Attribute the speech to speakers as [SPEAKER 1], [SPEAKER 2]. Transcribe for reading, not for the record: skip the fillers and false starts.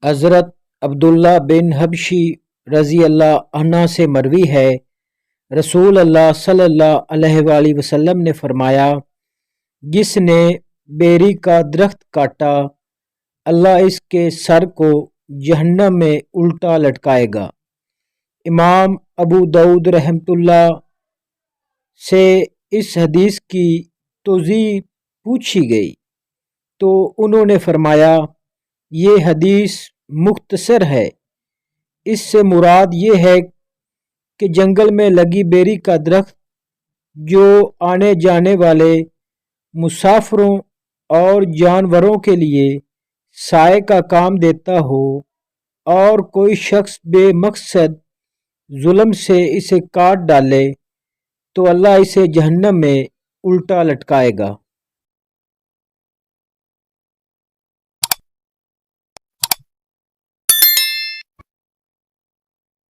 [SPEAKER 1] حضرت عبداللہ بن حبشی رضی اللہ عنہ سے مروی ہے، رسول اللہ صلی اللہ علیہ وآلہ وسلم نے فرمایا، جس نے بیری کا درخت کاٹا، اللہ اس کے سر کو جہنم میں الٹا لٹکائے گا۔ امام ابو داؤد رحمۃ اللہ سے اس حدیث کی توضیح پوچھی گئی تو انہوں نے فرمایا، یہ حدیث مختصر ہے، اس سے مراد یہ ہے کہ جنگل میں لگی بیری کا درخت جو آنے جانے والے مسافروں اور جانوروں کے لیے سائے کا کام دیتا ہو اور کوئی شخص بے مقصد ظلم سے اسے کاٹ ڈالے تو اللہ اسے جہنم میں الٹا لٹکائے گا۔